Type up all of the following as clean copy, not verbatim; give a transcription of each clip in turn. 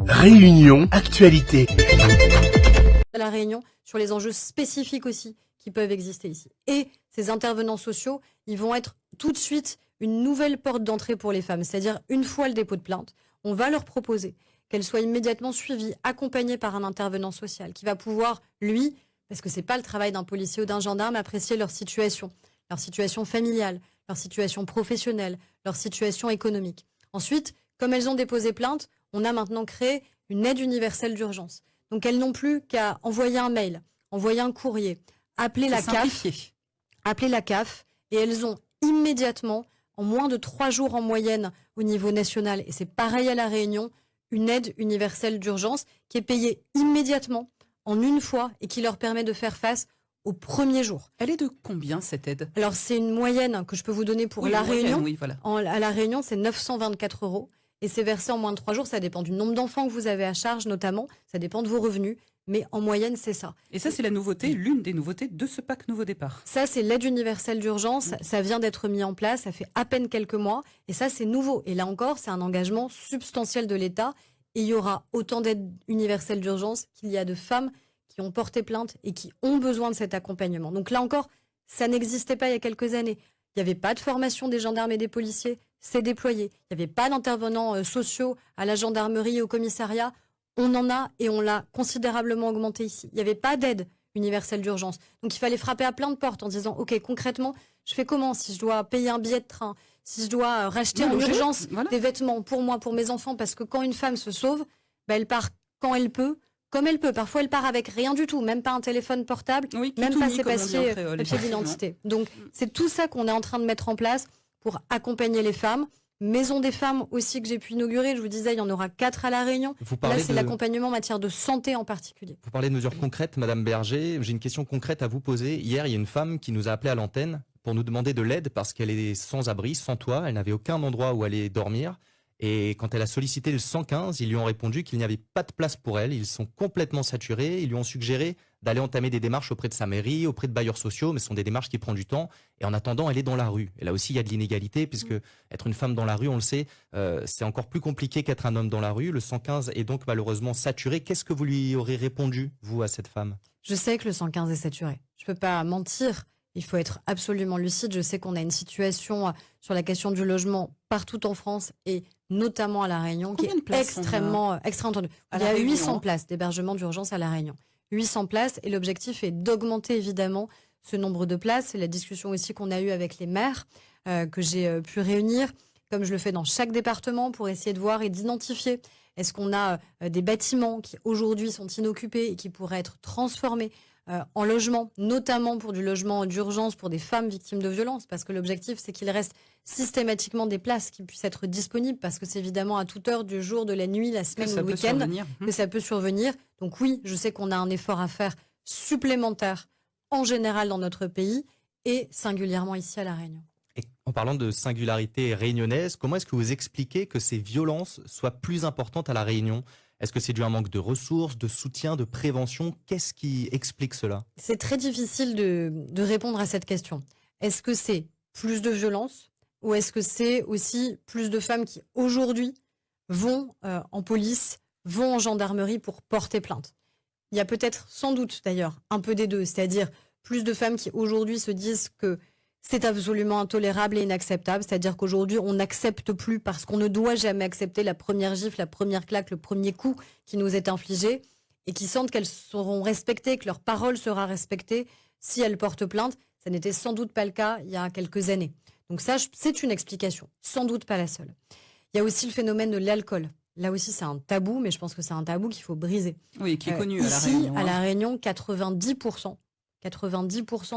Réunion Actualité. À la Réunion, sur les enjeux spécifiques aussi qui peuvent exister ici. Et ces intervenants sociaux, ils vont être tout de suite une nouvelle porte d'entrée pour les femmes. C'est-à-dire, une fois le dépôt de plainte, on va leur proposer qu'elles soient immédiatement suivies, accompagnées par un intervenant social qui va pouvoir, lui, parce que c'est pas le travail d'un policier ou d'un gendarme, apprécier leur situation familiale, leur situation professionnelle, leur situation économique. Ensuite, comme elles ont déposé plainte, on a maintenant créé une aide universelle d'urgence. Donc elles n'ont plus qu'à envoyer un mail, envoyer un courrier, appeler la CAF, et elles ont immédiatement, en moins de 3 jours en moyenne au niveau national, et c'est pareil à La Réunion, une aide universelle d'urgence qui est payée immédiatement, en une fois, et qui leur permet de faire face au premier jour. Elle est de combien cette aide? Alors c'est une moyenne que je peux vous donner pour La Réunion. Oui, voilà. À La Réunion, c'est 924 €. Et c'est versé en moins de 3 jours. Ça dépend du nombre d'enfants que vous avez à charge, notamment. Ça dépend de vos revenus. Mais en moyenne, c'est ça. Et ça, c'est la nouveauté, l'une des nouveautés de ce PAC Nouveau Départ. Ça, c'est l'aide universelle d'urgence. Ça vient d'être mis en place. Ça fait à peine quelques mois. Et ça, c'est nouveau. Et là encore, c'est un engagement substantiel de l'État. Et il y aura autant d'aide universelle d'urgence qu'il y a de femmes qui ont porté plainte et qui ont besoin de cet accompagnement. Donc là encore, ça n'existait pas il y a quelques années. Il n'y avait pas de formation des gendarmes et des policiers. C'est déployé. Il n'y avait pas d'intervenants sociaux à la gendarmerie et au commissariat. On en a et on l'a considérablement augmenté ici. Il n'y avait pas d'aide universelle d'urgence. Donc il fallait frapper à plein de portes en disant « Ok, concrètement, je fais comment si je dois payer un billet de train, si je dois racheter en urgence des vêtements pour moi, pour mes enfants ?» Parce que quand une femme se sauve, elle part quand elle peut, comme elle peut. Parfois, elle part avec rien du tout, même pas un téléphone portable, même pas ses papiers d'identité. Donc c'est tout ça qu'on est en train de mettre en place pour accompagner les femmes. Maison des femmes aussi que j'ai pu inaugurer. Je vous disais, il y en aura 4 à La Réunion. Là, c'est l'accompagnement en matière de santé en particulier. Vous parlez de mesures concrètes, Madame Berger. J'ai une question concrète à vous poser. Hier, il y a une femme qui nous a appelé à l'antenne pour nous demander de l'aide parce qu'elle est sans abri, sans toit. Elle n'avait aucun endroit où aller dormir. Et quand elle a sollicité le 115, ils lui ont répondu qu'il n'y avait pas de place pour elle. Ils sont complètement saturés. Ils lui ont suggéré d'aller entamer des démarches auprès de sa mairie, auprès de bailleurs sociaux, mais ce sont des démarches qui prennent du temps. Et en attendant, elle est dans la rue. Et là aussi, il y a de l'inégalité, puisque être une femme dans la rue, on le sait, c'est encore plus compliqué qu'être un homme dans la rue. Le 115 est donc malheureusement saturé. Qu'est-ce que vous lui aurez répondu, vous, à cette femme? Je sais que le 115 est saturé. Je ne peux pas mentir. Il faut être absolument lucide. Je sais qu'on a une situation sur la question du logement partout en France et notamment à La Réunion qui est extrêmement tendue. Il y a 800 places d'hébergement d'urgence à La Réunion. 800 places et l'objectif est d'augmenter évidemment ce nombre de places. C'est la discussion aussi qu'on a eue avec les maires que j'ai pu réunir, comme je le fais dans chaque département, pour essayer de voir et d'identifier est-ce qu'on a des bâtiments qui aujourd'hui sont inoccupés et qui pourraient être transformés en logement, notamment pour du logement d'urgence pour des femmes victimes de violences, parce que l'objectif, c'est qu'il reste systématiquement des places qui puissent être disponibles, parce que c'est évidemment à toute heure du jour, de la nuit, la semaine ou le week-end que ça peut survenir. Donc oui, je sais qu'on a un effort à faire supplémentaire en général dans notre pays et singulièrement ici à La Réunion. Et en parlant de singularité réunionnaise, comment est-ce que vous expliquez que ces violences soient plus importantes à La Réunion ? Est-ce que c'est dû à un manque de ressources, de soutien, de prévention? Qu'est-ce qui explique cela? C'est très difficile de répondre à cette question. Est-ce que c'est plus de violence ou est-ce que c'est aussi plus de femmes qui aujourd'hui vont en police, vont en gendarmerie pour porter plainte? Il y a peut-être, sans doute d'ailleurs, un peu des deux, c'est-à-dire plus de femmes qui aujourd'hui se disent que c'est absolument intolérable et inacceptable, c'est-à-dire qu'aujourd'hui, on n'accepte plus parce qu'on ne doit jamais accepter la première gifle, la première claque, le premier coup qui nous est infligé et qui sentent qu'elles seront respectées, que leur parole sera respectée si elles portent plainte. Ça n'était sans doute pas le cas il y a quelques années. Donc ça, c'est une explication, sans doute pas la seule. Il y a aussi le phénomène de l'alcool. Là aussi, c'est un tabou, mais je pense que c'est un tabou qu'il faut briser. Oui, qui est connu ici, à La Réunion. À La Réunion, 90%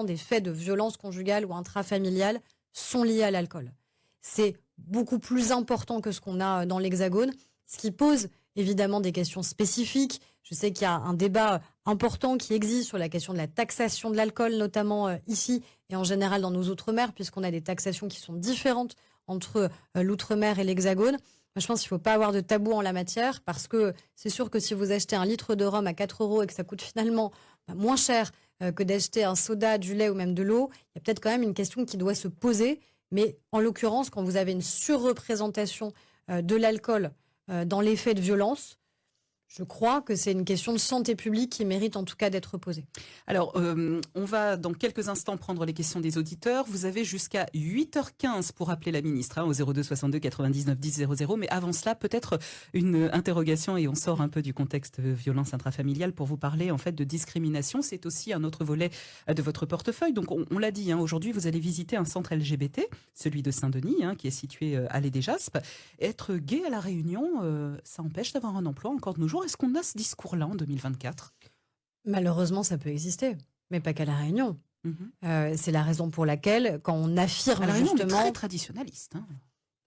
des faits de violence conjugale ou intrafamiliale sont liés à l'alcool. C'est beaucoup plus important que ce qu'on a dans l'Hexagone, ce qui pose évidemment des questions spécifiques. Je sais qu'il y a un débat important qui existe sur la question de la taxation de l'alcool, notamment ici et en général dans nos outre-mer, puisqu'on a des taxations qui sont différentes entre l'outre-mer et l'Hexagone. Moi, je pense qu'il ne faut pas avoir de tabou en la matière, parce que c'est sûr que si vous achetez un litre de rhum à 4 € et que ça coûte finalement moins cher que d'acheter un soda, du lait ou même de l'eau, il y a peut-être quand même une question qui doit se poser. Mais en l'occurrence, quand vous avez une surreprésentation de l'alcool dans les faits de violence, je crois que c'est une question de santé publique qui mérite en tout cas d'être posée. Alors, on va dans quelques instants prendre les questions des auditeurs. Vous avez jusqu'à 8h15 pour appeler la ministre au 02 62 99 10 00. Mais avant cela, peut-être une interrogation, et on sort un peu du contexte violence intrafamiliale pour vous parler en fait de discrimination. C'est aussi un autre volet de votre portefeuille. Donc, on l'a dit, aujourd'hui, vous allez visiter un centre LGBT, celui de Saint-Denis, qui est situé à l'Allée des Jaspes. Être gay à La Réunion, ça empêche d'avoir un emploi encore de nos jours. Est-ce qu'on a ce discours-là en 2024 ? Malheureusement, ça peut exister, mais pas qu'à La Réunion. C'est la raison pour laquelle, quand on affirme à La Réunion, justement... on est très traditionnaliste.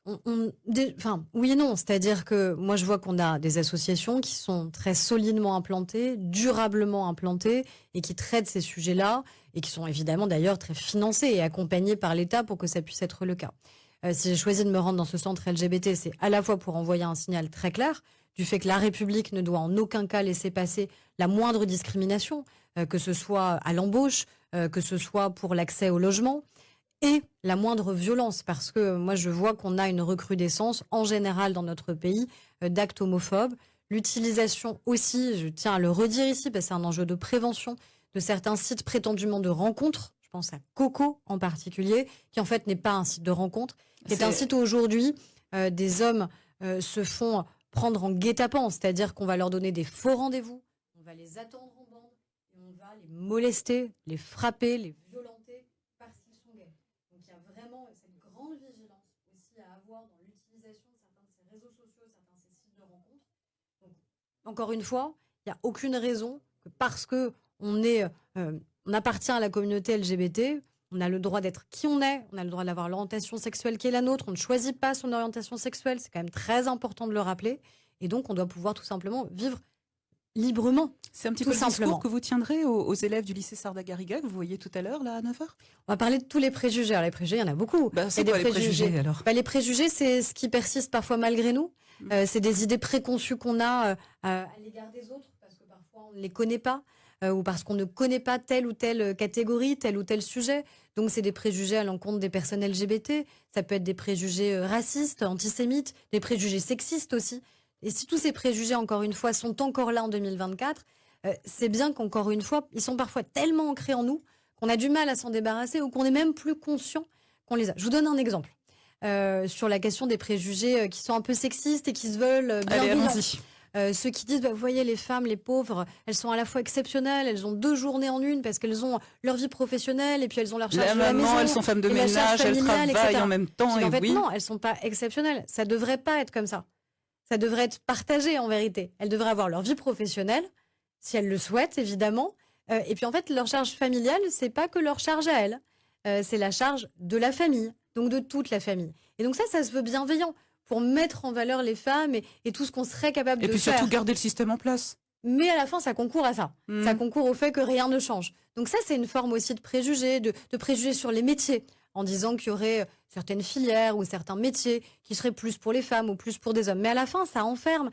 Oui et non, c'est-à-dire que moi je vois qu'on a des associations qui sont très solidement implantées, durablement implantées et qui traitent ces sujets-là et qui sont évidemment d'ailleurs très financées et accompagnées par l'État pour que ça puisse être le cas. Si j'ai choisi de me rendre dans ce centre LGBT, c'est à la fois pour envoyer un signal très clair du fait que la République ne doit en aucun cas laisser passer la moindre discrimination, que ce soit à l'embauche, que ce soit pour l'accès au logement, et la moindre violence, parce que moi je vois qu'on a une recrudescence en général dans notre pays d'actes homophobes. L'utilisation aussi, je tiens à le redire ici, parce que c'est un enjeu de prévention, de certains sites prétendument de rencontres. Je pense à Coco en particulier, qui en fait n'est pas un site de rencontre, qui est un site où aujourd'hui des hommes se font prendre en guet-apens, c'est-à-dire qu'on va leur donner des faux rendez-vous, on va les attendre en bande, et on va les molester, les frapper, les violenter parce qu'ils sont gays. Donc il y a vraiment cette grande vigilance aussi à avoir dans l'utilisation de certains de ces réseaux sociaux, certains de ces sites de rencontres. Donc, encore une fois, il n'y a aucune raison que parce que on appartient à la communauté LGBT, on a le droit d'être qui on est, on a le droit d'avoir l'orientation sexuelle qui est la nôtre, on ne choisit pas son orientation sexuelle, c'est quand même très important de le rappeler, et donc on doit pouvoir tout simplement vivre librement. C'est un petit peu le discours que vous tiendrez aux élèves du lycée Sarda-Garriga, que vous voyez tout à l'heure, là, à 9h ? On va parler de tous les préjugés. Alors, les préjugés, il y en a beaucoup. C'est quoi les préjugés, alors ? Les préjugés, c'est ce qui persiste parfois malgré nous. C'est des idées préconçues qu'on a à l'égard des autres, parce que parfois on ne les connaît pas, ou parce qu'on ne connaît pas telle ou telle catégorie, tel ou tel sujet. Donc, c'est des préjugés à l'encontre des personnes LGBT. Ça peut être des préjugés racistes, antisémites, des préjugés sexistes aussi. Et si tous ces préjugés, encore une fois, sont encore là en 2024, c'est bien qu'encore une fois, ils sont parfois tellement ancrés en nous qu'on a du mal à s'en débarrasser ou qu'on n'est même plus conscient qu'on les a. Je vous donne un exemple sur la question des préjugés qui sont un peu sexistes et qui se veulent bienveillants. Ceux qui disent, vous voyez, les femmes, les pauvres, elles sont à la fois exceptionnelles, elles ont 2 journées en une parce qu'elles ont leur vie professionnelle et puis elles ont leur charge de la maison. Elles sont femmes de ménage, elles travaillent en même temps. En fait, non, elles ne sont pas exceptionnelles. Ça ne devrait pas être comme ça. Ça devrait être partagé en vérité. Elles devraient avoir leur vie professionnelle, si elles le souhaitent évidemment. Et puis en fait, leur charge familiale, c'est pas que leur charge à elles. C'est la charge de la famille, donc de toute la famille. Et donc ça se veut bienveillant pour mettre en valeur les femmes et tout ce qu'on serait capable de faire. Et puis surtout garder le système en place. Mais à la fin, ça concourt à ça. Ça concourt au fait que rien ne change. Donc ça, c'est une forme aussi de préjugés, de préjugés sur les métiers, en disant qu'il y aurait certaines filières ou certains métiers qui seraient plus pour les femmes ou plus pour des hommes. Mais à la fin, ça enferme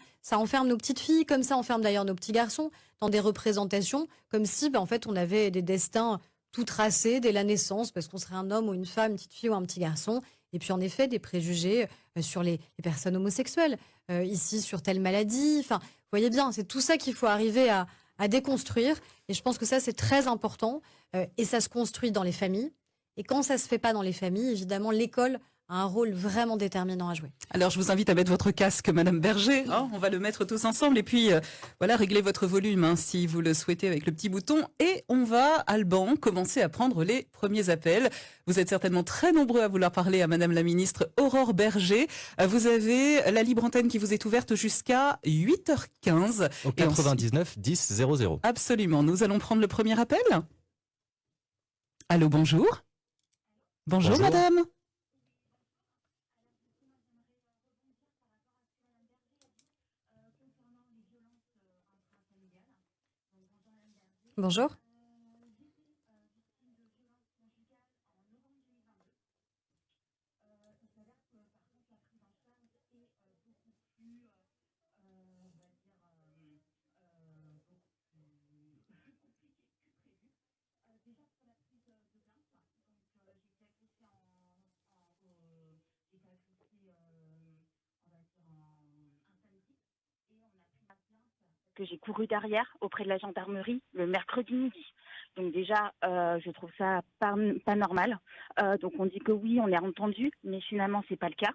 nos petites filles, comme ça enferme d'ailleurs nos petits garçons, dans des représentations, comme si en fait on avait des destins tout tracés dès la naissance, parce qu'on serait un homme ou une femme, une petite fille ou un petit garçon. Et puis en effet, des préjugés sur les personnes homosexuelles, ici sur telle maladie. Enfin, vous voyez bien, c'est tout ça qu'il faut arriver à déconstruire. Et je pense que ça, c'est très important. Et ça se construit dans les familles. Et quand ça ne se fait pas dans les familles, évidemment, l'école a un rôle vraiment déterminant à jouer. Alors, je vous invite à mettre votre casque, Madame Berger. On va le mettre tous ensemble. Et puis, voilà, réglez votre volume si vous le souhaitez avec le petit bouton. Et on va, Alban, commencer à prendre les premiers appels. Vous êtes certainement très nombreux à vouloir parler à Madame la Ministre Aurore Berger. Vous avez la libre antenne qui vous est ouverte jusqu'à 8h15. Au 99 10 00. Absolument. Nous allons prendre le premier appel. Allô, bonjour. Bonjour, madame. Bonjour. que j'ai couru derrière auprès de la gendarmerie le mercredi midi. Donc déjà, je trouve ça pas normal. Donc on dit que oui, on est entendu, mais finalement c'est pas le cas.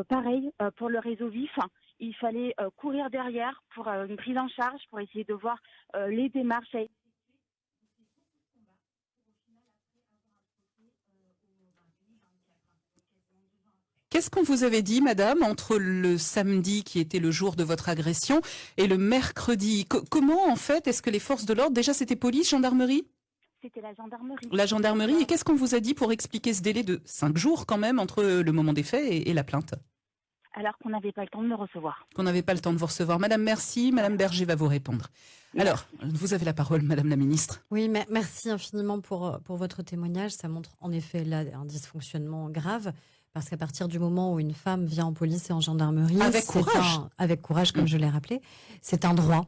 Pareil pour le réseau vif, il fallait courir derrière pour une prise en charge, pour essayer de voir les démarches à. Qu'est-ce qu'on vous avait dit, madame, entre le samedi, qui était le jour de votre agression, et le mercredi? Comment, en fait, est-ce que les forces de l'ordre, déjà c'était police, gendarmerie? C'était la gendarmerie. La gendarmerie, et qu'est-ce qu'on vous a dit pour expliquer ce délai de 5 jours quand même entre le moment des faits et la plainte? Alors qu'on n'avait pas le temps de me recevoir. Qu'on n'avait pas le temps de vous recevoir. Madame, merci. Madame Berger va vous répondre. Alors, vous avez la parole, madame la ministre. Oui, mais merci infiniment pour votre témoignage. Ça montre en effet là un dysfonctionnement grave. Parce qu'à partir du moment où une femme vient en police et en gendarmerie, avec courage, comme je l'ai rappelé, c'est un droit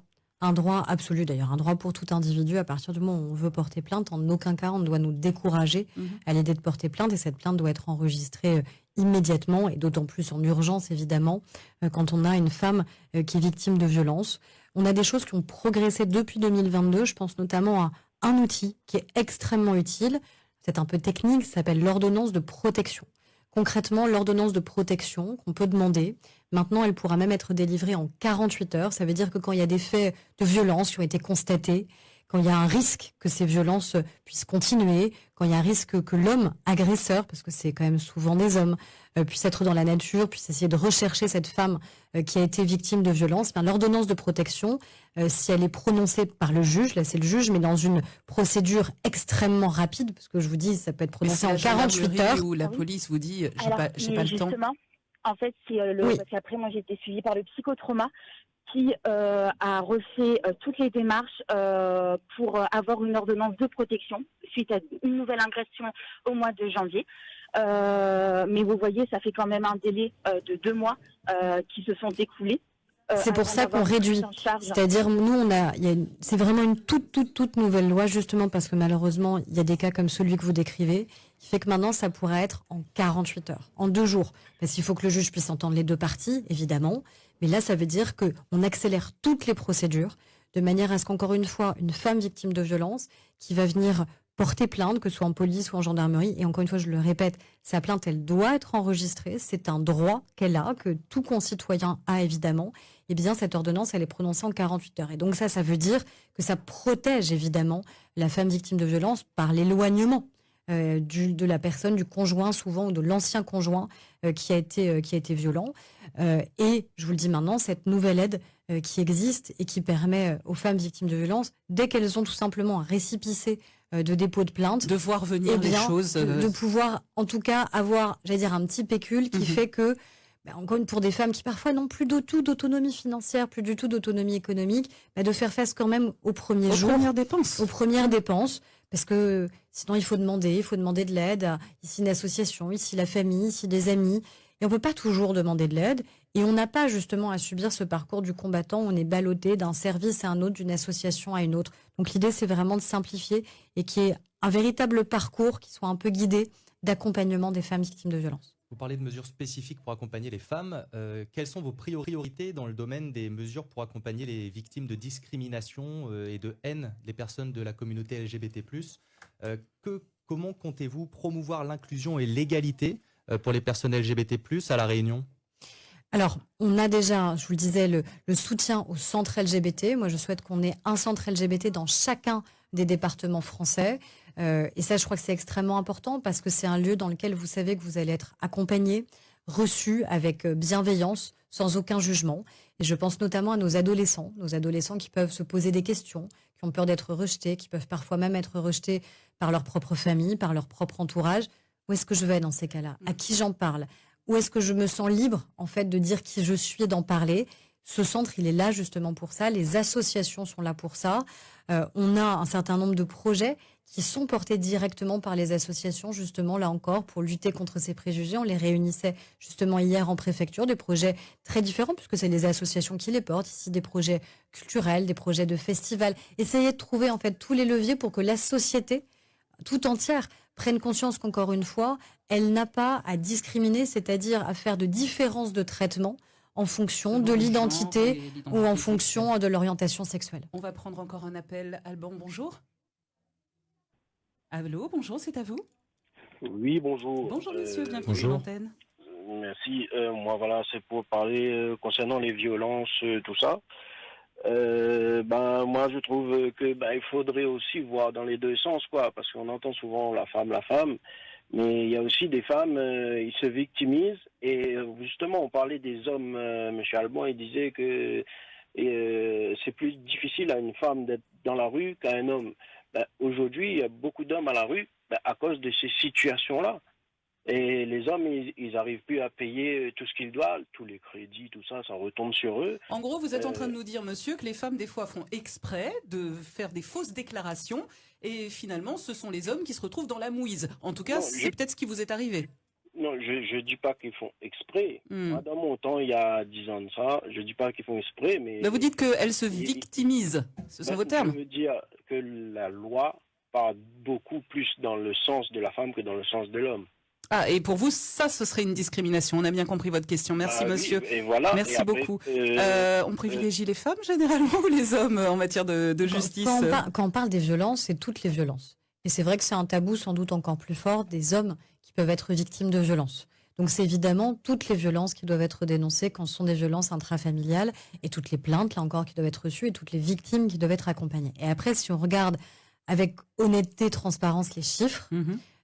absolu d'ailleurs, un droit pour tout individu. À partir du moment où on veut porter plainte, en aucun cas on doit nous décourager à l'idée de porter plainte, et cette plainte doit être enregistrée immédiatement, et d'autant plus en urgence évidemment, quand on a une femme qui est victime de violence. On a des choses qui ont progressé depuis 2022, je pense notamment à un outil qui est extrêmement utile, c'est un peu technique, ça s'appelle l'ordonnance de protection. Concrètement, l'ordonnance de protection qu'on peut demander, maintenant, elle pourra même être délivrée en 48 heures. Ça veut dire que quand il y a des faits de violence qui ont été constatés, quand il y a un risque que ces violences puissent continuer, quand il y a un risque que l'homme agresseur, parce que c'est quand même souvent des hommes, puisse être dans la nature, puisse essayer de rechercher cette femme qui a été victime de violence, l'ordonnance de protection, si elle est prononcée par le juge, là c'est le juge, mais dans une procédure extrêmement rapide, parce que je vous dis, ça peut être prononcé en 48 heures. Où la police vous dit, j'ai pas le temps. Justement, en fait, c'est parce qu'après moi j'ai été suivie par le psychotrauma, qui a refait toutes les démarches pour avoir une ordonnance de protection suite à une nouvelle agression au mois de janvier. Mais vous voyez, ça fait quand même un délai de 2 mois qui se sont écoulés. C'est pour ça qu'on réduit. C'est-à-dire, nous, c'est vraiment une toute nouvelle loi, justement parce que malheureusement, il y a des cas comme celui que vous décrivez, qui fait que maintenant, ça pourrait être en 48 heures, en 2 jours. Parce qu'il faut que le juge puisse entendre les deux parties, évidemment. Mais là, ça veut dire qu'on accélère toutes les procédures, de manière à ce qu'encore une fois, une femme victime de violence qui va venir porter plainte, que ce soit en police ou en gendarmerie, et encore une fois, je le répète, sa plainte, elle doit être enregistrée, c'est un droit qu'elle a, que tout concitoyen a évidemment, et bien cette ordonnance, elle est prononcée en 48 heures. Et donc ça veut dire que ça protège évidemment la femme victime de violence par l'éloignement de la personne, du conjoint souvent, ou de l'ancien conjoint qui a été violent. Et je vous le dis maintenant, cette nouvelle aide qui existe et qui permet aux femmes victimes de violence, dès qu'elles ont tout simplement un récépissé de dépôt de plainte, de voir venir les choses, de pouvoir en tout cas avoir, j'allais dire, un petit pécule qui fait que, encore une, pour des femmes qui parfois n'ont plus du tout d'autonomie financière, plus du tout d'autonomie économique, de faire face quand même aux premières dépenses, parce que sinon il faut demander de l'aide à ici une association, ici la famille, ici des amis, et on peut pas toujours demander de l'aide. Et on n'a pas justement à subir ce parcours du combattant où on est ballotté d'un service à un autre, d'une association à une autre. Donc l'idée, c'est vraiment de simplifier et qu'il y ait un véritable parcours qui soit un peu guidé d'accompagnement des femmes victimes de violences. Vous parlez de mesures spécifiques pour accompagner les femmes. Quelles sont vos priorités dans le domaine des mesures pour accompagner les victimes de discrimination et de haine des personnes de la communauté LGBT+. Comment comptez-vous promouvoir l'inclusion et l'égalité pour les personnes LGBT+, à La Réunion ? Alors, on a déjà, je vous le disais, le soutien au centre LGBT. Moi, je souhaite qu'on ait un centre LGBT dans chacun des départements français. Et ça, je crois que c'est extrêmement important parce que c'est un lieu dans lequel vous savez que vous allez être accompagné, reçu avec bienveillance, sans aucun jugement. Et je pense notamment à nos adolescents qui peuvent se poser des questions, qui ont peur d'être rejetés, qui peuvent parfois même être rejetés par leur propre famille, par leur propre entourage. Où est-ce que je vais dans ces cas-là ? À qui j'en parle ? Où est-ce que je me sens libre, en fait, de dire qui je suis et d'en parler ? Ce centre, il est là justement pour ça. Les associations sont là pour ça. On a un certain nombre de projets qui sont portés directement par les associations, justement, là encore, pour lutter contre ces préjugés. On les réunissait justement hier en préfecture, des projets très différents, puisque c'est les associations qui les portent. Ici, des projets culturels, des projets de festivals. Essayer de trouver, en fait, tous les leviers pour que la société tout entière prenne conscience qu'encore une fois, elle n'a pas à discriminer, c'est-à-dire à faire de différence de traitement en fonction Selon de le genre l'identité et l'identité ou en sexuelle. fonction de l'orientation sexuelle. On va prendre encore un appel. Alban, bonjour. Allô, bonjour, c'est à vous. Oui, bonjour. Bonjour monsieur, bienvenue bonjour. sur l'antenne. Merci. Moi, voilà, c'est pour parler concernant les violences, tout ça. Moi, je trouve que il faudrait aussi voir dans les deux sens, quoi, parce qu'on entend souvent la femme, mais il y a aussi des femmes, ils se victimisent. Et justement, on parlait des hommes. Monsieur Alban, il disait que c'est plus difficile à une femme d'être dans la rue qu'à un homme. Aujourd'hui, il y a beaucoup d'hommes à la rue à cause de ces situations-là. Et les hommes, ils n'arrivent plus à payer tout ce qu'ils doivent, tous les crédits, tout ça, ça retombe sur eux. En gros, vous êtes en train de nous dire, monsieur, que les femmes, des fois, font exprès de faire des fausses déclarations et finalement, ce sont les hommes qui se retrouvent dans la mouise. En tout cas, Non, c'est peut-être ce qui vous est arrivé. Non, je ne dis pas qu'ils font exprès. Hmm. Moi, dans mon temps, il y a 10 ans de ça, je ne dis pas qu'ils font exprès, mais... Vous dites qu'elles se victimisent. Ce sont vos termes. Je veux dire que la loi part beaucoup plus dans le sens de la femme que dans le sens de l'homme. Ah, et pour vous, ça, ce serait une discrimination. On a bien compris votre question. Merci, Oui, monsieur. et voilà. Merci Et après, beaucoup. On privilégie les femmes, généralement, ou les hommes en matière de justice? Quand on parle des violences, c'est toutes les violences. Et c'est vrai que c'est un tabou sans doute encore plus fort des hommes qui peuvent être victimes de violences. Donc c'est évidemment toutes les violences qui doivent être dénoncées quand ce sont des violences intrafamiliales et toutes les plaintes, là encore, qui doivent être reçues et toutes les victimes qui doivent être accompagnées. Et après, si on regarde avec honnêteté, transparence les chiffres,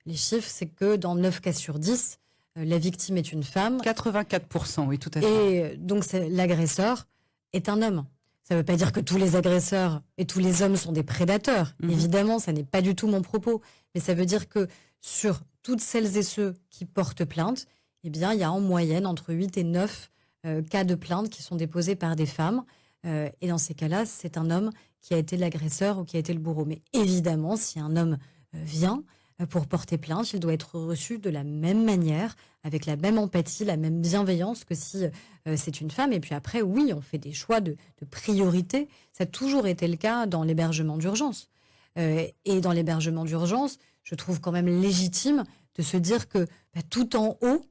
les chiffres, c'est que dans 9 cas sur 10, la victime est une femme. 84%, oui, tout à fait. Et donc l'agresseur est un homme. Ça ne veut pas dire que tous les agresseurs et tous les hommes sont des prédateurs. Évidemment, ça n'est pas du tout mon propos. Mais ça veut dire que sur toutes celles et ceux qui portent plainte, eh bien, il y a en moyenne entre 8 et 9 cas de plainte qui sont déposés par des femmes. Et dans ces cas-là, c'est un homme qui a été l'agresseur ou qui a été le bourreau. Mais évidemment, si un homme vient pour porter plainte, il doit être reçu de la même manière, avec la même empathie, la même bienveillance que si c'est une femme. Et puis après, oui, on fait des choix de priorité. Ça a toujours été le cas dans l'hébergement d'urgence. Et dans l'hébergement d'urgence, je trouve quand même légitime de se dire que tout en haut,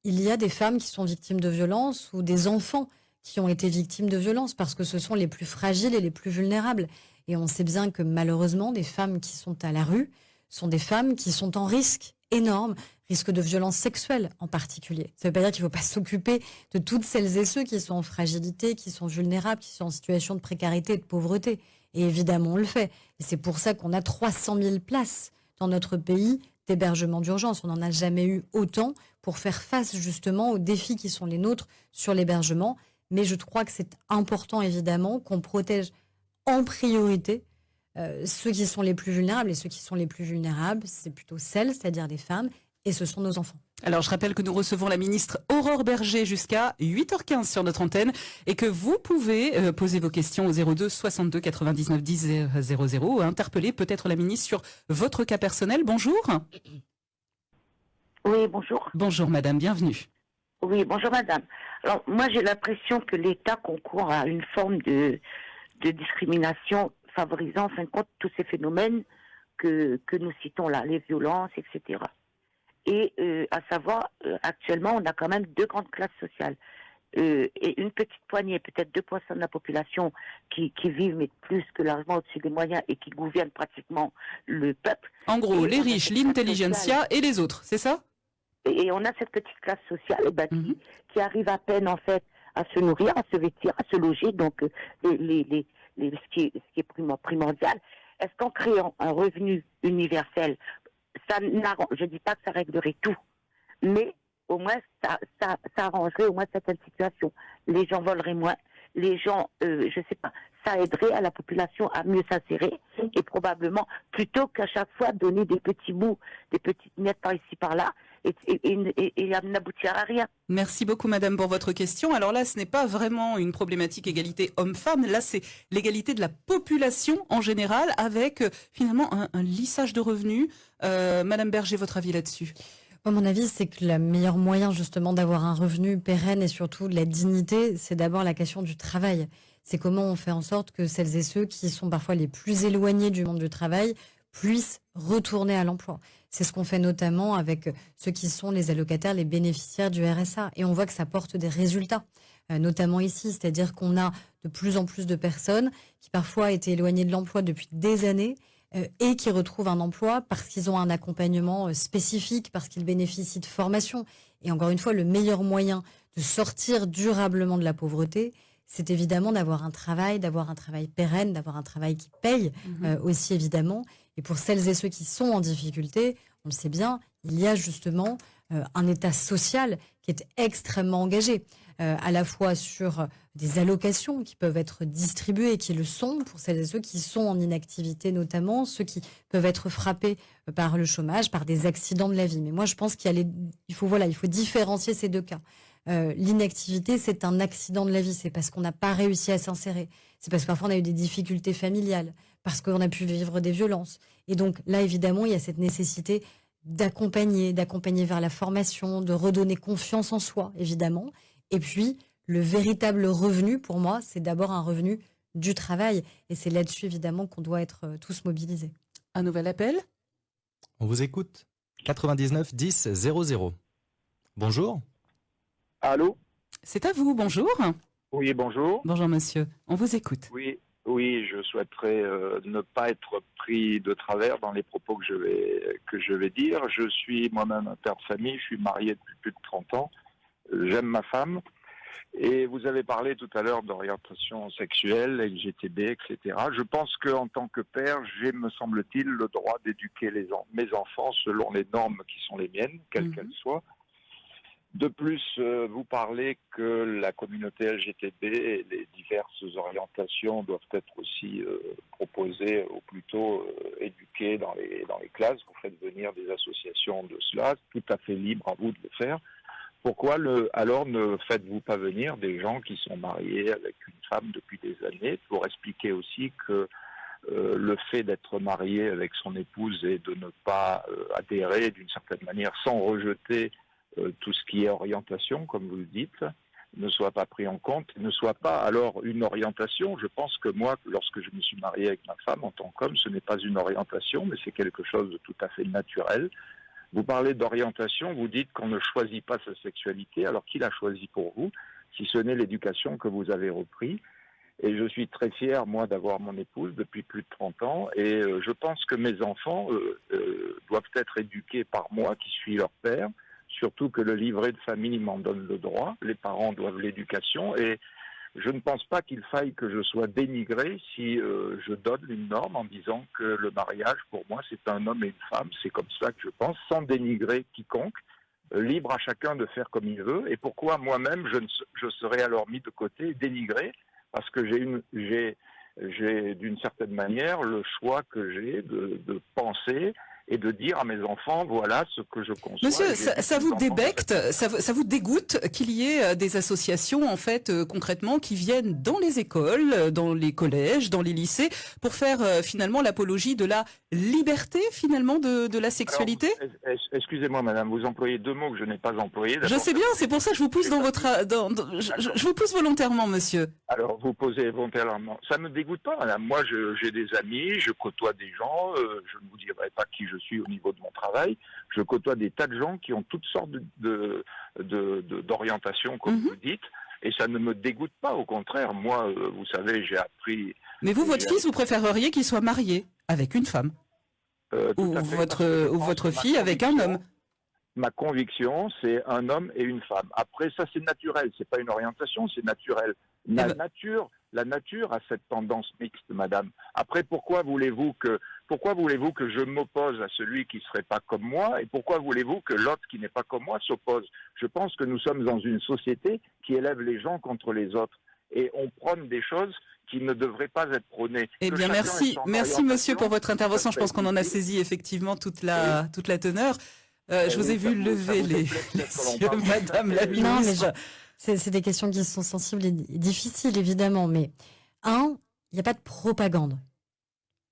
il y a des femmes qui sont victimes de violences ou des enfants qui ont été victimes de violences parce que ce sont les plus fragiles et les plus vulnérables. Et on sait bien que malheureusement, des femmes qui sont à la rue sont des femmes qui sont en risque énorme, risque de violence sexuelle en particulier. Ça ne veut pas dire qu'il ne faut pas s'occuper de toutes celles et ceux qui sont en fragilité, qui sont vulnérables, qui sont en situation de précarité et de pauvreté. Et évidemment, on le fait. Et c'est pour ça qu'on a 300 000 places dans notre pays d'hébergement d'urgence. On n'en a jamais eu autant pour faire face justement aux défis qui sont les nôtres sur l'hébergement. Mais je crois que c'est important évidemment qu'on protège en priorité ceux qui sont les plus vulnérables. Et ceux qui sont les plus vulnérables, c'est plutôt celles, c'est-à-dire les femmes, et ce sont nos enfants. Alors, je rappelle que nous recevons la ministre Aurore Bergé jusqu'à 8h15 sur notre antenne et que vous pouvez poser vos questions au 02 62 99 10 00 ou interpeller peut-être la ministre sur votre cas personnel. Bonjour. Oui, bonjour. Bonjour madame, bienvenue. Oui, bonjour madame. Alors, moi j'ai l'impression que l'État concourt à une forme de discrimination favorisant en fin de compte tous ces phénomènes que nous citons là, les violences, etc. Et à savoir, actuellement, on a quand même 2 grandes classes sociales. Et une petite poignée, peut-être 2% de la population qui vivent, mais plus que largement au-dessus des moyens et qui gouvernent pratiquement le peuple. En gros, Et les riches, l'intelligentsia et les autres, c'est ça? Et on a cette petite classe sociale qui arrive à peine, en fait, à se nourrir, à se vêtir, à se loger. Donc, ce qui est primordial. Est-ce qu'en créant un revenu universel, je ne dis pas que ça réglerait tout, mais au moins ça arrangerait au moins certaines situations. Les gens voleraient moins, les gens, je sais pas, ça aiderait à la population à mieux s'insérer et probablement plutôt qu'à chaque fois donner des petits bouts, des petites miettes par ici par là et n'aboutir à rien. Merci beaucoup madame pour votre question. Alors là, ce n'est pas vraiment une problématique égalité homme-femme, là c'est l'égalité de la population en général avec finalement un lissage de revenus. Madame Bergé, votre avis là-dessus? À mon avis, c'est que le meilleur moyen justement d'avoir un revenu pérenne et surtout de la dignité, c'est d'abord la question du travail. C'est comment on fait en sorte que celles et ceux qui sont parfois les plus éloignés du monde du travail puissent retourner à l'emploi. C'est ce qu'on fait notamment avec ceux qui sont les allocataires, les bénéficiaires du RSA. Et on voit que ça porte des résultats. notamment ici. C'est-à-dire qu'on a de plus en plus de personnes qui parfois étaient éloignées de l'emploi depuis des années et qui retrouvent un emploi parce qu'ils ont un accompagnement spécifique, parce qu'ils bénéficient de formation. Et encore une fois, le meilleur moyen de sortir durablement de la pauvreté, c'est évidemment d'avoir un travail pérenne, d'avoir un travail qui paye aussi évidemment. Et pour celles et ceux qui sont en difficulté, on le sait bien, il y a justement un État social qui est extrêmement engagé, à la fois sur des allocations qui peuvent être distribuées et qui le sont pour celles et ceux qui sont en inactivité notamment, ceux qui peuvent être frappés par le chômage, par des accidents de la vie. Mais moi, je pense il faut différencier ces deux cas. L'inactivité, c'est un accident de la vie. C'est parce qu'on n'a pas réussi à s'insérer. C'est parce que parfois on a eu des difficultés familiales, parce qu'on a pu vivre des violences. Et donc là, évidemment, il y a cette nécessité d'accompagner vers la formation, de redonner confiance en soi, évidemment. Et puis, le véritable revenu, pour moi, c'est d'abord un revenu du travail. Et c'est là-dessus, évidemment, qu'on doit être tous mobilisés. Un nouvel appel ? On vous écoute. 99 10 00. Bonjour. Allô ? C'est à vous, bonjour. Oui, bonjour. Bonjour monsieur, on vous écoute. Oui, je souhaiterais ne pas être pris de travers dans les propos que je vais dire. Je suis moi-même un père de famille, je suis marié depuis plus de 30 ans. J'aime ma femme. Et vous avez parlé tout à l'heure d'orientation sexuelle, LGTB, etc. Je pense qu'en tant que père, j'ai, me semble-t-il, le droit d'éduquer mes enfants selon les normes qui sont les miennes, quelles qu'elles soient. De plus, vous parlez que la communauté LGTB et les diverses orientations doivent être aussi proposées ou plutôt éduquées dans les classes. Vous faites venir des associations de cela, tout à fait libre à vous de le faire. Pourquoi alors ne faites-vous pas venir des gens qui sont mariés avec une femme depuis des années pour expliquer aussi que le fait d'être marié avec son épouse et de ne pas adhérer d'une certaine manière sans rejeter tout ce qui est orientation, comme vous le dites, ne soit pas pris en compte, ne soit pas alors une orientation. Je pense que moi, lorsque je me suis marié avec ma femme en tant qu'homme, ce n'est pas une orientation, mais c'est quelque chose de tout à fait naturel. Vous parlez d'orientation, vous dites qu'on ne choisit pas sa sexualité, alors qui l'a choisi pour vous, si ce n'est l'éducation que vous avez repris. Et je suis très fier, moi, d'avoir mon épouse depuis plus de 30 ans, et je pense que mes enfants doivent être éduqués par moi, qui suis leur père, surtout que le livret de famille m'en donne le droit. Les parents doivent l'éducation et je ne pense pas qu'il faille que je sois dénigré si je donne une norme en disant que le mariage, pour moi, c'est un homme et une femme. C'est comme ça que je pense, sans dénigrer quiconque, libre à chacun de faire comme il veut. Et pourquoi moi-même, je serais alors mis de côté, dénigré, parce que j'ai d'une certaine manière le choix que j'ai de penser et de dire à mes enfants, voilà ce que je conçois. Monsieur, ça vous débecte, ça vous dégoûte qu'il y ait des associations, en fait, concrètement, qui viennent dans les écoles, dans les collèges, dans les lycées, pour faire finalement l'apologie de la liberté, finalement, de la sexualité? Alors, excusez-moi, madame, vous employez deux mots que je n'ai pas employés. Je sais bien, c'est pour ça que je vous pousse je vous pousse volontairement, monsieur. Alors, vous posez volontairement. Ça me dégoûte pas, madame. Moi, j'ai des amis, je côtoie des gens, je ne vous dirai pas qui je suis au niveau de mon travail. Je côtoie des tas de gens qui ont toutes sortes d'orientations, comme vous dites, et ça ne me dégoûte pas. Au contraire, moi, vous savez, j'ai appris... Mais vous, votre fils, vous préféreriez qu'il soit marié avec une femme ou votre fille avec un homme? Ma conviction, c'est un homme et une femme. Après, ça, c'est naturel. C'est pas une orientation, c'est naturel. La nature a cette tendance mixte, madame. Après, pourquoi voulez-vous que je m'oppose à celui qui serait pas comme moi, et pourquoi voulez-vous que l'autre qui n'est pas comme moi s'oppose? Je pense que nous sommes dans une société qui élève les gens contre les autres. Et on prône des choses qui ne devraient pas être prônées. Eh bien, merci monsieur pour votre intervention. Je pense qu'on en a saisi effectivement toute la teneur. Je vous ai vu lever les yeux, madame la ministre. C'est des questions qui sont sensibles et difficiles, évidemment. Mais il n'y a pas de propagande.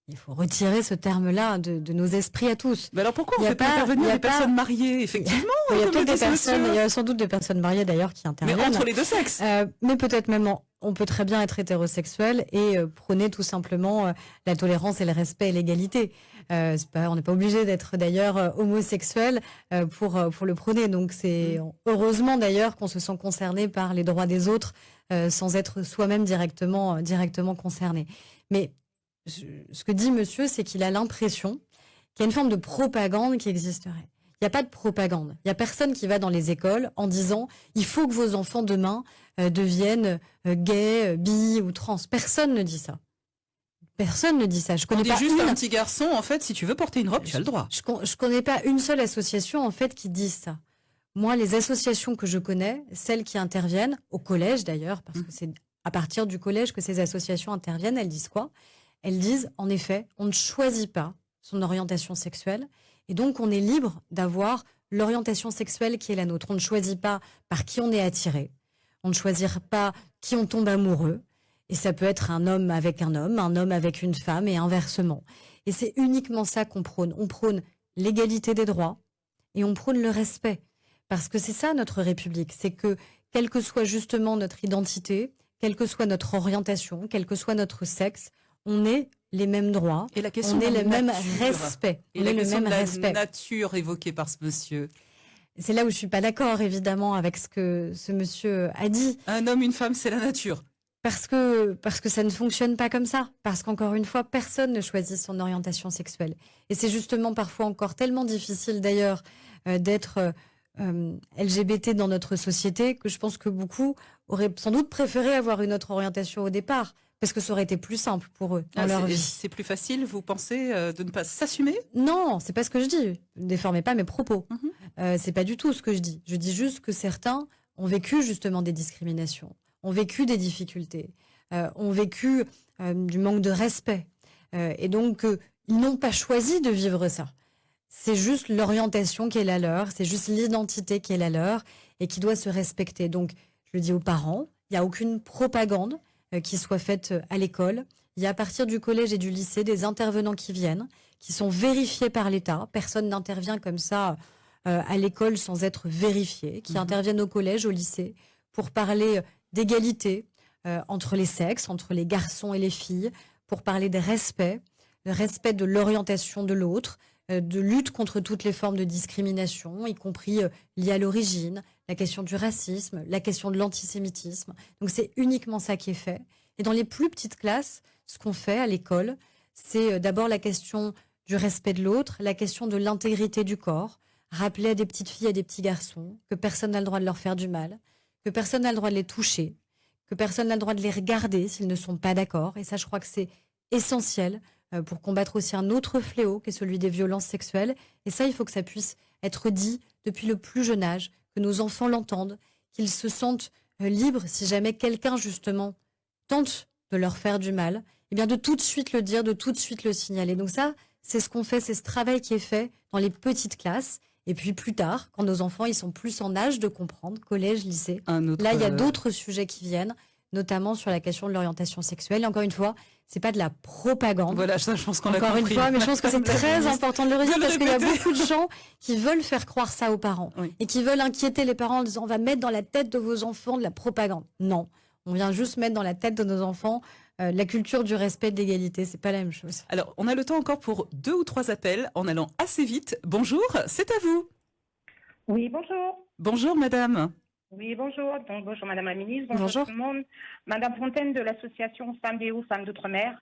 Il faut retirer ce terme-là de nos esprits à tous. Mais alors pourquoi on Il y ne a fait pas pas- intervenir il y a les pas- personnes mariées, effectivement Il y a comme peut-être le des dit ce personnes, monsieur. il y a sans doute des personnes mariées d'ailleurs qui Mais interviennent. entre les deux sexes. Mais peut-être même, on peut très bien être hétérosexuel et prôner tout simplement la tolérance et le respect et l'égalité. On n'est pas obligé d'être d'ailleurs homosexuel pour le prôner. Donc c'est heureusement d'ailleurs qu'on se sent concerné par les droits des autres sans être soi-même directement concerné. Mais ce que dit monsieur, c'est qu'il a l'impression qu'il y a une forme de propagande qui existerait. Il n'y a pas de propagande. Il n'y a personne qui va dans les écoles en disant « il faut que vos enfants demain deviennent gays, bi ou trans ». Personne ne dit ça. Personne ne dit ça. Je On connais dit pas juste à une- un petit garçon, en fait, si tu veux porter une robe, tu as le droit. je connais pas une seule association en fait qui dise ça. Moi, les associations que je connais, celles qui interviennent au collège d'ailleurs, parce que c'est à partir du collège que ces associations interviennent, elles disent quoi? Elles disent en effet, on ne choisit pas son orientation sexuelle et donc on est libre d'avoir l'orientation sexuelle qui est la nôtre. On ne choisit pas par qui on est attiré, on ne choisit pas qui on tombe amoureux. Et ça peut être un homme avec un homme avec une femme et inversement. Et c'est uniquement ça qu'on prône. On prône l'égalité des droits et on prône le respect. Parce que c'est ça notre République. C'est que quelle que soit justement notre identité, quelle que soit notre orientation, quel que soit notre sexe, on ait les mêmes droits, Et la question on de ait la le même nature. respect. Et On la ait le question même de la respect. nature évoquée par ce monsieur. C'est là où je suis pas d'accord évidemment avec ce que ce monsieur a dit. Un homme, une femme, c'est la nature. Parce que ça ne fonctionne pas comme ça. Parce qu'encore une fois, personne ne choisit son orientation sexuelle. Et c'est justement parfois encore tellement difficile d'ailleurs d'être LGBT dans notre société que je pense que beaucoup auraient sans doute préféré avoir une autre orientation au départ. Parce que ça aurait été plus simple pour eux dans leur vie. C'est plus facile, vous pensez, de ne pas s'assumer? Non, c'est pas ce que je dis. Ne déformez pas mes propos. C'est pas du tout ce que je dis. Je dis juste que certains ont vécu justement des discriminations, ont vécu des difficultés, ont vécu du manque de respect. Et donc, ils n'ont pas choisi de vivre ça. C'est juste l'orientation qui est la leur, c'est juste l'identité qui est la leur et qui doit se respecter. Donc, je le dis aux parents, il n'y a aucune propagande qui soit faite à l'école. Il y a à partir du collège et du lycée des intervenants qui viennent, qui sont vérifiés par l'État. Personne n'intervient comme ça à l'école sans être vérifié, qui interviennent au collège, au lycée, pour parler d'égalité entre les sexes, entre les garçons et les filles, pour parler de respect, le respect de l'orientation de l'autre, de lutte contre toutes les formes de discrimination, y compris liées à l'origine, la question du racisme, la question de l'antisémitisme. Donc c'est uniquement ça qui est fait. Et dans les plus petites classes, ce qu'on fait à l'école, c'est d'abord la question du respect de l'autre, la question de l'intégrité du corps, rappeler à des petites filles et à des petits garçons que personne n'a le droit de leur faire du mal, que personne n'a le droit de les toucher, que personne n'a le droit de les regarder s'ils ne sont pas d'accord. Et ça, je crois que c'est essentiel pour combattre aussi un autre fléau qui est celui des violences sexuelles. Et ça, il faut que ça puisse être dit depuis le plus jeune âge, que nos enfants l'entendent, qu'ils se sentent libres si jamais quelqu'un, justement, tente de leur faire du mal, eh bien de tout de suite le dire, de tout de suite le signaler. Donc ça, c'est ce qu'on fait, c'est ce travail qui est fait dans les petites classes. Et puis plus tard, quand nos enfants ils sont plus en âge de comprendre, collège, lycée, là il y a d'autres sujets qui viennent, notamment sur la question de l'orientation sexuelle. Et encore une fois, c'est pas de la propagande. Voilà, ça, je pense qu'on l'a compris. Encore une fois, mais je pense que c'est très important de le redire parce qu'il y a répéter. beaucoup de gens qui veulent faire croire ça aux parents et qui veulent inquiéter les parents en disant on va mettre dans la tête de vos enfants de la propagande. Non, on vient juste mettre dans la tête de nos enfants la culture du respect et de l'égalité. C'est pas la même chose. Alors, on a le temps encore pour 2 ou 3 appels en allant assez vite. Bonjour, c'est à vous. Oui, bonjour. Bonjour, madame. Oui, bonjour. Donc, bonjour, madame la ministre. Bonjour, Bonjour. tout le monde. Madame Fontaine de l'association Femmes des Hauts, Femmes d'Outre-mer.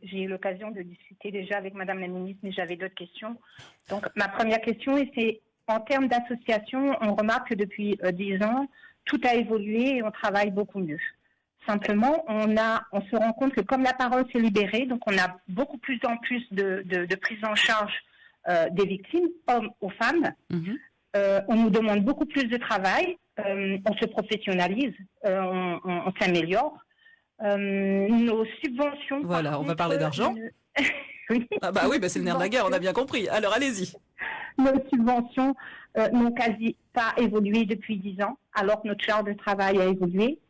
J'ai eu l'occasion de discuter déjà avec madame la ministre, mais j'avais d'autres questions. Donc, ma première question, c'est en termes d'association, on remarque que depuis 10 ans, tout a évolué et on travaille beaucoup mieux. Simplement, on se rend compte que comme la parole s'est libérée, donc on a beaucoup plus en plus de prise en charge des victimes, hommes ou femmes. On nous demande beaucoup plus de travail, on se professionnalise, on s'améliore. Nos subventions... Voilà, on va parler d'argent. Oui. Ah bah oui, bah c'est le nerf de la guerre, on a bien compris. Alors, allez-y. Nos subventions n'ont quasi pas évolué depuis 10 ans, alors que notre charge de travail a évolué.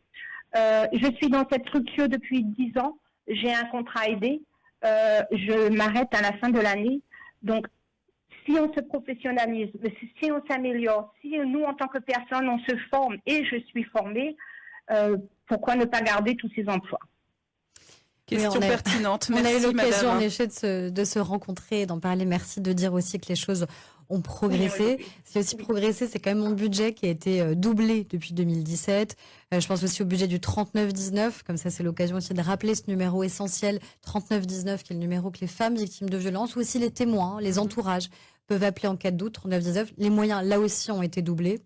Je suis dans cette structure depuis 10 ans. J'ai un contrat aidé. je m'arrête à la fin de l'année. Donc, si on se professionnalise, si on s'améliore, si nous, en tant que personne, on se forme et je suis formée, pourquoi ne pas garder tous ces emplois? Question pertinente. On a eu Merci, l'occasion en madame. effet de se rencontrer et d'en parler. Merci de dire aussi que les choses ont progressé. Ce qui a aussi progressé, c'est quand même mon budget qui a été doublé depuis 2017. Je pense aussi au budget du 3919. Comme ça, c'est l'occasion aussi de rappeler ce numéro essentiel, 3919, qui est le numéro que les femmes victimes de violences ou aussi les témoins, les entourages peuvent appeler en cas de doute, 3919. Les moyens, là aussi, ont été doublés.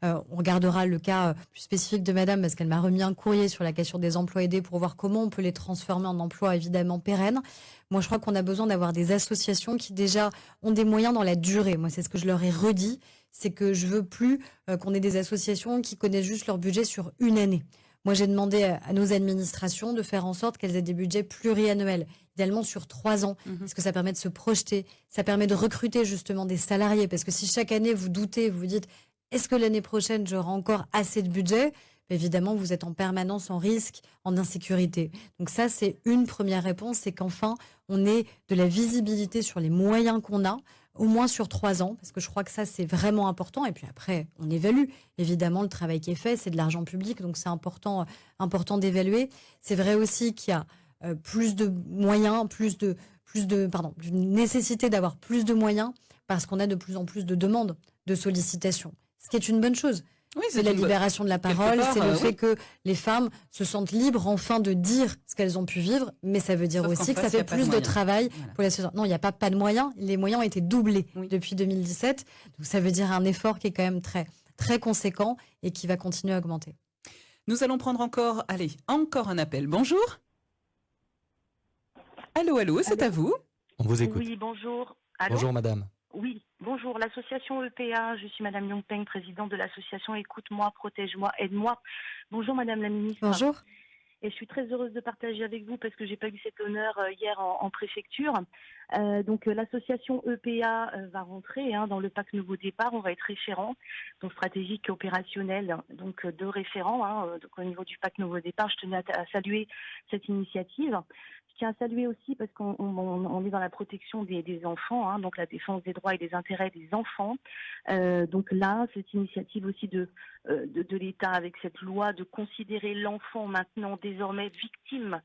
On regardera le cas plus spécifique de madame parce qu'elle m'a remis un courrier sur la question des emplois aidés pour voir comment on peut les transformer en emplois évidemment pérennes. Moi, je crois qu'on a besoin d'avoir des associations qui déjà ont des moyens dans la durée. Moi, c'est ce que je leur ai redit, c'est que je veux plus qu'on ait des associations qui connaissent juste leur budget sur une année. Moi, j'ai demandé à nos administrations de faire en sorte qu'elles aient des budgets pluriannuels, idéalement sur 3 ans, parce que ça permet de se projeter, ça permet de recruter justement des salariés, parce que si chaque année vous doutez, vous dites est-ce que l'année prochaine j'aurai encore assez de budget? Évidemment, vous êtes en permanence en risque, en insécurité. Donc ça, c'est une première réponse, c'est qu'enfin, on ait de la visibilité sur les moyens qu'on a, au moins sur 3 ans, parce que je crois que ça, c'est vraiment important. Et puis après, on évalue. Évidemment, le travail qui est fait, c'est de l'argent public, donc c'est important d'évaluer. C'est vrai aussi qu'il y a plus de moyens, une nécessité d'avoir plus de moyens, parce qu'on a de plus en plus de demandes, de sollicitations. Ce qui est une bonne chose. Oui, c'est la libération de la parole, c'est le fait que les femmes se sentent libres enfin de dire ce qu'elles ont pu vivre, mais ça veut dire aussi que ça fait plus de travail pour la société. Non, il n'y a pas de moyens, les moyens ont été doublés depuis 2017, donc ça veut dire un effort qui est quand même très, très conséquent et qui va continuer à augmenter. Nous allons prendre encore un appel. Bonjour. Allô, c'est à vous. On vous écoute. Oui, bonjour. Allô? Bonjour madame. Oui, bonjour, l'association EPA, je suis Madame Yongpeng, présidente de l'association Écoute-moi, protège-moi, aide-moi. Bonjour Madame la Ministre. Bonjour. Et je suis très heureuse de partager avec vous parce que j'ai pas eu cet honneur hier en préfecture. Donc l'association EPA va rentrer dans le pacte Nouveau Départ. On va être référent, donc stratégique et opérationnel, donc de référent. Donc au niveau du pacte Nouveau Départ, je tenais à saluer cette initiative. Je tiens à saluer aussi parce qu'on est dans la protection des enfants, donc la défense des droits et des intérêts des enfants. Donc là, cette initiative aussi de l'État avec cette loi de considérer l'enfant maintenant désormais victime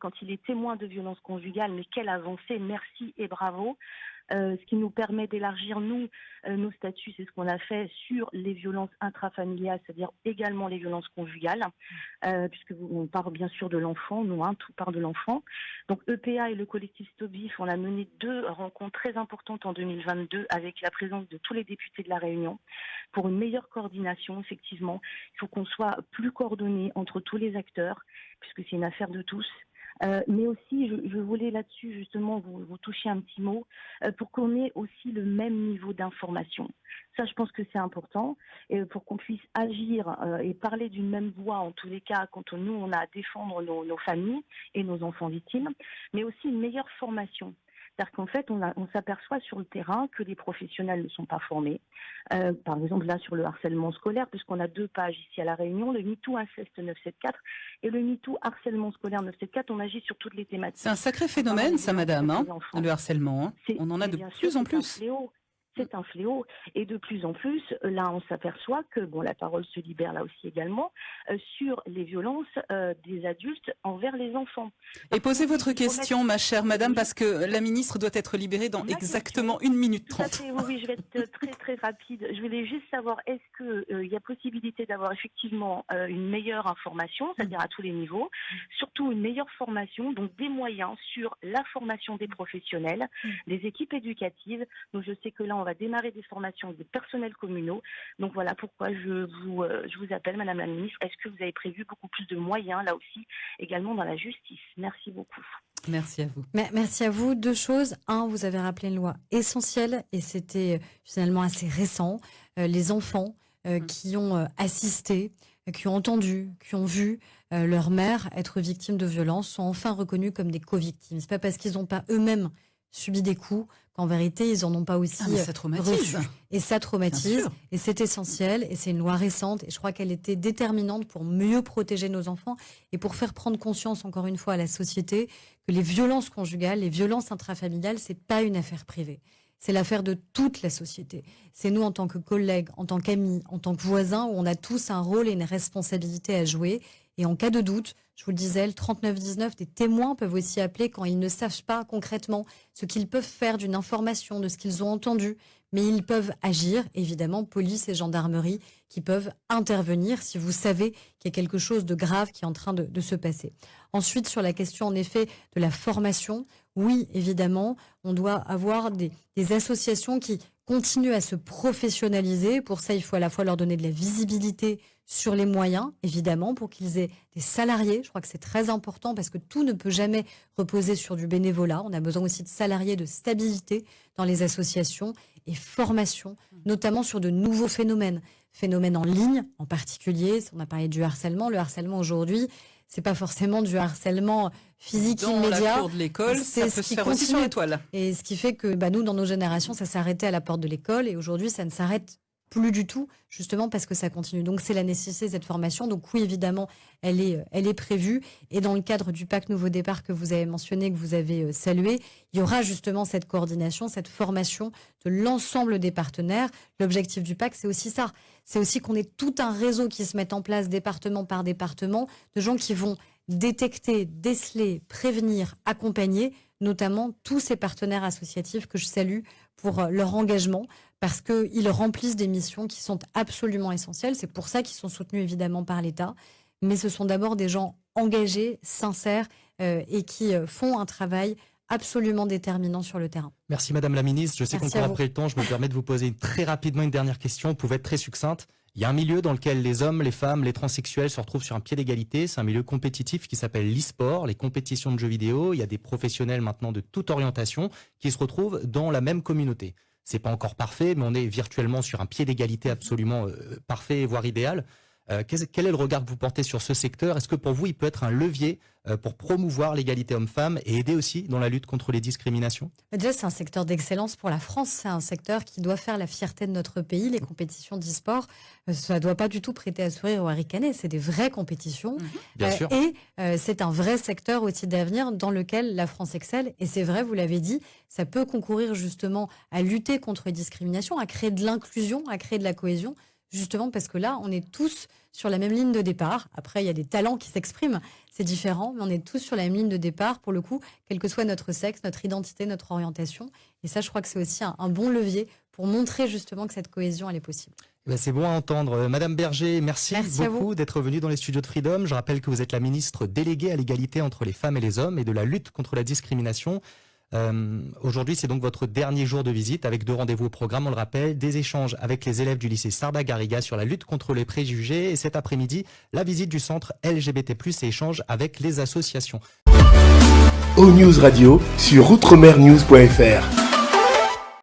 quand il est témoin de violences conjugales. Mais quelle avancée, merci et bravo. Ce qui nous permet d'élargir, nos statuts, c'est ce qu'on a fait sur les violences intrafamiliales, c'est-à-dire également les violences conjugales, puisque on parle bien sûr de l'enfant, tout part de l'enfant. Donc EPA et le collectif Stop Vif, on a mené 2 rencontres très importantes en 2022 avec la présence de tous les députés de La Réunion pour une meilleure coordination, effectivement. Il faut qu'on soit plus coordonnés entre tous les acteurs, puisque c'est une affaire de tous. Mais aussi, je voulais là-dessus justement vous toucher un petit mot pour qu'on ait aussi le même niveau d'information. Ça, je pense que c'est important et pour qu'on puisse agir et parler d'une même voix en tous les cas quand nous on a à défendre nos familles et nos enfants victimes, mais aussi une meilleure formation. C'est-à-dire qu'en fait, on s'aperçoit sur le terrain que les professionnels ne sont pas formés. Par exemple, là, sur le harcèlement scolaire, puisqu'on a 2 pages ici à La Réunion, le MeToo Inceste 974 et le MeToo Harcèlement scolaire 974, on agit sur toutes les thématiques. C'est un sacré phénomène, ça, madame, le harcèlement. On en a de plus en plus. C'est un fléau. Et de plus en plus, là, on s'aperçoit que la parole se libère là aussi également sur les violences des adultes envers les enfants. Et posez votre question, ma chère madame, parce que la ministre doit être libérée dans exactement 1 minute 30. Oui, je vais être très très rapide. Je voulais juste savoir, est-ce qu'il y a possibilité d'avoir effectivement une meilleure information, c'est-à-dire à tous les niveaux, surtout une meilleure formation, donc des moyens sur la formation des professionnels, des équipes éducatives. Donc je sais que là, on va démarrer des formations des personnels communaux. Donc voilà pourquoi je vous appelle, Madame la Ministre. Est-ce que vous avez prévu beaucoup plus de moyens, là aussi, également dans la justice? Merci beaucoup. Merci à vous. Merci à vous. 2 choses. 1, vous avez rappelé une loi essentielle et c'était finalement assez récent. Les enfants qui ont assisté, qui ont entendu, qui ont vu leur mère être victime de violences sont enfin reconnus comme des co-victimes. C'est pas parce qu'ils n'ont pas eux-mêmes subi des coups, qu'en vérité, ils n'en ont pas aussi ça traumatise. reçu. Et ça Bien traumatise, sûr. et c'est essentiel, et c'est une loi récente, et je crois qu'elle était déterminante pour mieux protéger nos enfants, et pour faire prendre conscience, encore une fois, à la société, que les violences conjugales, les violences intrafamiliales, c'est pas une affaire privée. C'est l'affaire de toute la société. C'est nous, en tant que collègues, en tant qu'amis, en tant que voisins, où on a tous un rôle et une responsabilité à jouer. Et en cas de doute, je vous le disais, le 3919, des témoins peuvent aussi appeler quand ils ne savent pas concrètement ce qu'ils peuvent faire d'une information, de ce qu'ils ont entendu. Mais ils peuvent agir, évidemment, police et gendarmerie, qui peuvent intervenir si vous savez qu'il y a quelque chose de grave qui est en train de se passer. Ensuite, sur la question, en effet, de la formation, oui, évidemment, on doit avoir des associations qui continuent à se professionnaliser. Pour ça, il faut à la fois leur donner de la visibilité sur les moyens, évidemment, pour qu'ils aient des salariés. Je crois que c'est très important parce que tout ne peut jamais reposer sur du bénévolat. On a besoin aussi de salariés, de stabilité dans les associations et formation, notamment sur de nouveaux phénomènes. Phénomènes en ligne, en particulier. On a parlé du harcèlement. Le harcèlement aujourd'hui, c'est pas forcément du harcèlement physique Dans immédiat. la cour de l'école, ça peut se faire aussi sur les toiles. Et ce qui fait que nous, dans nos générations, ça s'arrêtait à la porte de l'école. Et aujourd'hui, ça ne s'arrête plus du tout, justement parce que ça continue. Donc, c'est la nécessité de cette formation. Donc, oui, évidemment, elle est prévue. Et dans le cadre du pacte Nouveau Départ que vous avez mentionné, que vous avez salué, il y aura justement cette coordination, cette formation de l'ensemble des partenaires. L'objectif du pacte, c'est aussi ça. C'est aussi qu'on ait tout un réseau qui se mette en place, département par département, de gens qui vont détecter, déceler, prévenir, accompagner, notamment tous ces partenaires associatifs que je salue pour leur engagement, parce qu'ils remplissent des missions qui sont absolument essentielles. C'est pour ça qu'ils sont soutenus évidemment par l'État, mais ce sont d'abord des gens engagés, sincères et qui font un travail absolument déterminant sur le terrain. Merci Madame la Ministre. Je sais qu'on Merci court à vous. après le temps. Je me permets de vous poser très rapidement une dernière question. Vous pouvez être très succincte. Il y a un milieu dans lequel les hommes, les femmes, les transsexuels se retrouvent sur un pied d'égalité. C'est un milieu compétitif qui s'appelle l'e-sport, les compétitions de jeux vidéo. Il y a des professionnels maintenant de toute orientation qui se retrouvent dans la même communauté. C'est pas encore parfait, mais on est virtuellement sur un pied d'égalité absolument parfait, voire idéal. Quel est le regard que vous portez sur ce secteur? Est-ce que pour vous, il peut être un levier pour promouvoir l'égalité homme-femme et aider aussi dans la lutte contre les discriminations? Déjà, c'est un secteur d'excellence pour la France. C'est un secteur qui doit faire la fierté de notre pays. Les compétitions d'e-sport, ça ne doit pas du tout prêter à sourire ou à ricaner. C'est des vraies compétitions. Bien sûr. Et c'est un vrai secteur aussi d'avenir dans lequel la France excelle. Et c'est vrai, vous l'avez dit, ça peut concourir justement à lutter contre les discriminations, à créer de l'inclusion, à créer de la cohésion. Justement parce que là, on est tous sur la même ligne de départ. Après, il y a des talents qui s'expriment, c'est différent, mais on est tous sur la même ligne de départ, pour le coup, quel que soit notre sexe, notre identité, notre orientation. Et ça, je crois que c'est aussi un bon levier pour montrer justement que cette cohésion, elle est possible. C'est bon à entendre. Madame Berger, merci à beaucoup d'être venue dans les studios de Freedom. Je rappelle que vous êtes la ministre déléguée à l'égalité entre les femmes et les hommes et de la lutte contre la discrimination. Aujourd'hui, c'est donc votre dernier jour de visite avec 2 rendez-vous au programme, on le rappelle, des échanges avec les élèves du lycée Sarda Garriga sur la lutte contre les préjugés et cet après-midi, la visite du centre LGBT+, et échanges avec les associations. O-News Radio sur outremernews.fr.